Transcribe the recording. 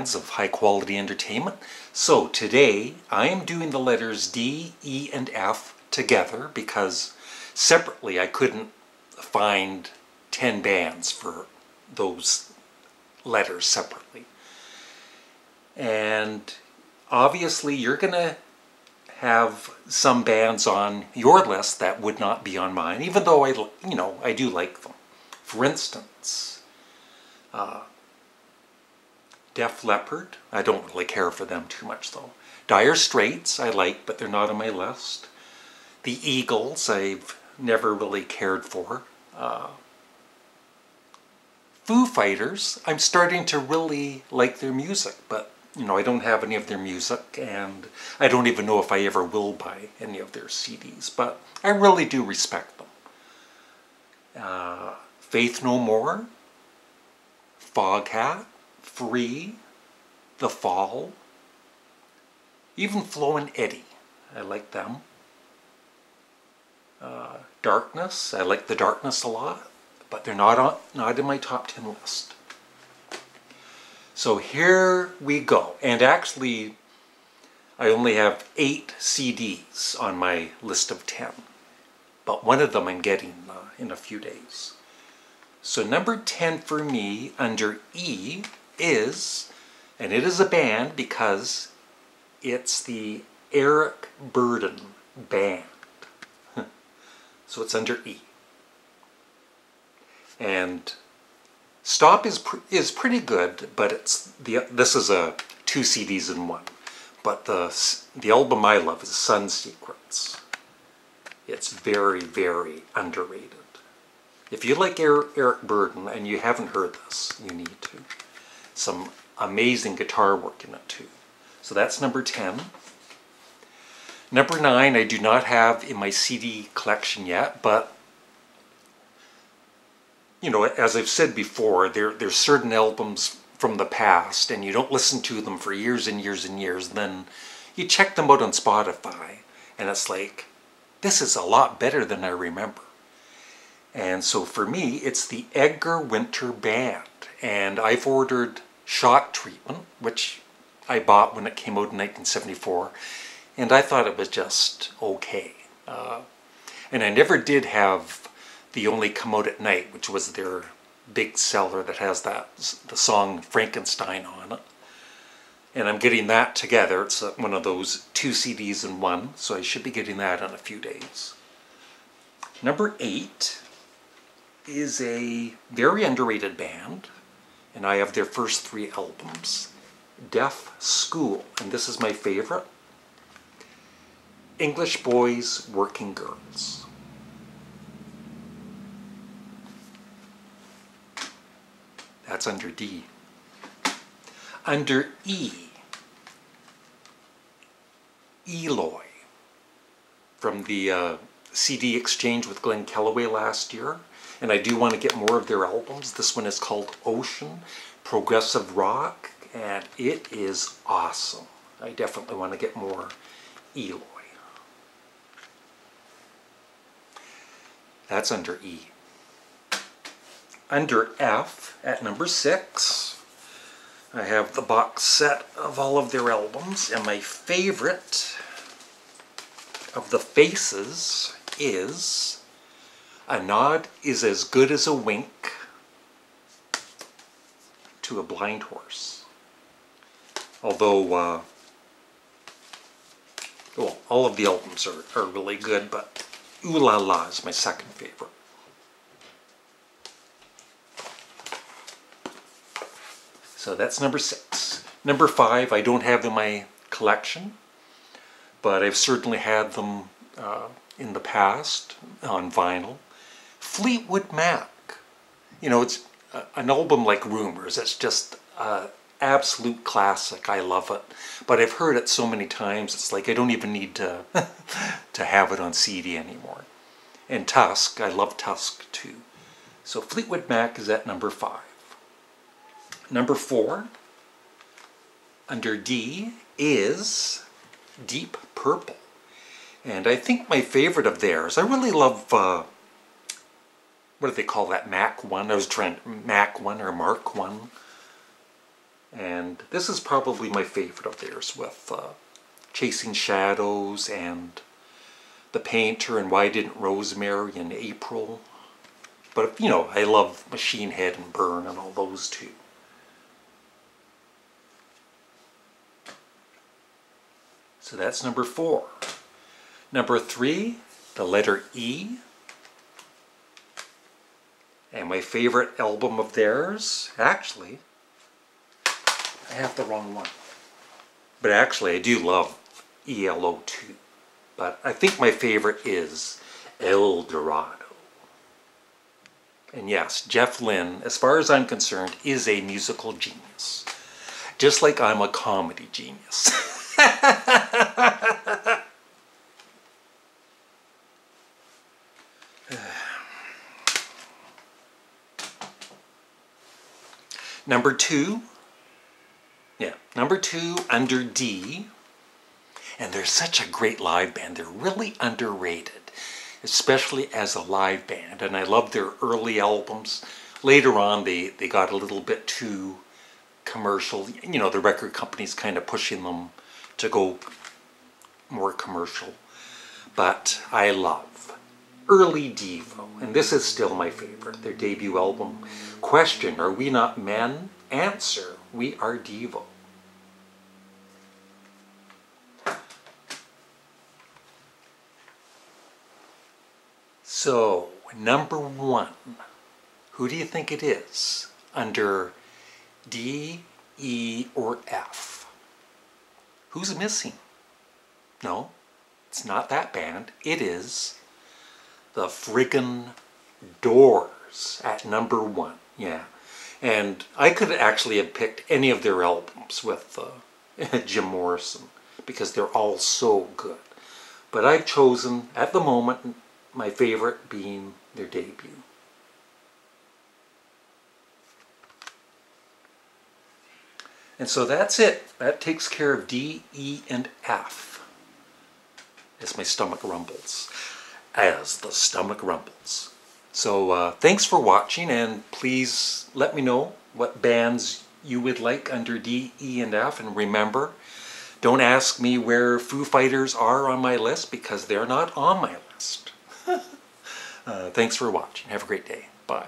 fans of high quality entertainment. So today I am doing the letters D, E, and F together because separately I couldn't find 10 bands for those letters separately. And obviously you're gonna have some bands on your list that would not be on mine, even though I do like them. For instance, Def Leppard, I don't really care for them too much though. Dire Straits I like, but they're not on my list. The Eagles I've never really cared for. Foo Fighters, I'm starting to really like their music, but I don't have any of their music, and I don't even know if I ever will buy any of their CDs, but I really do respect them. Faith No More, Foghat, Free, The Fall, even Flo and Eddie, I like them. Darkness, I like the Darkness a lot, but they're not in my top 10 list. So here we go, and actually I only have 8 CDs on my list of 10, but one of them I'm getting in a few days. So number 10 for me under E is, and it is a band because it's the Eric Burdon Band. So it's under E. And Stop is pretty good, but this is a 2 CDs in one. But the album I love is Sun Secrets. It's very, very underrated. If you like Eric Burdon and you haven't heard this, you need to. Some amazing guitar work in it too. So that's number 10. Number 9 I do not have in my CD collection yet, but as I've said before, there's certain albums from the past and you don't listen to them for years and years and years, and then you check them out on Spotify and it's like, this is a lot better than I remember. And so for me, it's the Edgar Winter Band, and I've ordered Shock Treatment, which I bought when it came out in 1974, and I thought it was just okay. And I never did have The Only Come Out at Night, which was their big seller that has the song Frankenstein on it. And I'm getting that together. It's one of those 2 CDs in one, so I should be getting that in a few days. Number 8 is a very underrated band, and I have their first 3 albums. Deaf School, and this is my favorite. English Boys, Working Girls. That's under D. Under E, Eloy, from the CD exchange with Glenn Kellaway last year. And I do want to get more of their albums. This one is called Ocean, progressive rock, and it is awesome. I definitely want to get more Eloy. That's under E. Under F, at number 6, I have the box set of all of their albums, and my favorite of the Faces is A Nod Is As Good As a Wink to a Blind Horse. Although, well, all of the albums are really good, but Ooh La La is my second favorite. So that's number 6. Number 5 I don't have in my collection, but I've certainly had them in the past on vinyl. Fleetwood Mac. It's an album like Rumors. It's just an absolute classic. I love it. But I've heard it so many times, it's like I don't even need to, to have it on CD anymore. And Tusk, I love Tusk too. So Fleetwood Mac is at number 5. Number 4, under D, is Deep Purple. And I think my favorite of theirs, I really love, what do they call that, Mac 1? I was trying, Mac 1 or Mark 1. And this is probably my favorite of theirs, with Chasing Shadows and The Painter and Why Didn't Rosemary and April. But, you know, I love Machine Head and Burn and all those too. So that's number 4. Number 3, the letter E. And my favorite album of theirs, actually, I have the wrong one. But actually, I do love ELO too. But I think my favorite is El Dorado. And yes, Jeff Lynne, as far as I'm concerned, is a musical genius. Just like I'm a comedy genius. Number 2, number 2 under D, and they're such a great live band. They're really underrated, especially as a live band, and I love their early albums. Later on, they got a little bit too commercial. You know, the record companies kind of pushing them to go more commercial. But I love early Devo, and this is still my favorite, their debut album. Question, are we not men? Answer, we are Devo. So, number 1, who do you think it is under D, E, or F? Who's missing? No, it's not that band. It is the friggin' Doors at number 1. Yeah, and I could actually have picked any of their albums with Jim Morrison, because they're all so good. But I've chosen, at the moment, my favorite being their debut. And so that's it. That takes care of D, E, and F. As my stomach rumbles. As the stomach rumbles. So thanks for watching, and please let me know what bands you would like under D, E, and F. And remember, don't ask me where Foo Fighters are on my list, because they're not on my list. Thanks for watching. Have a great day. Bye.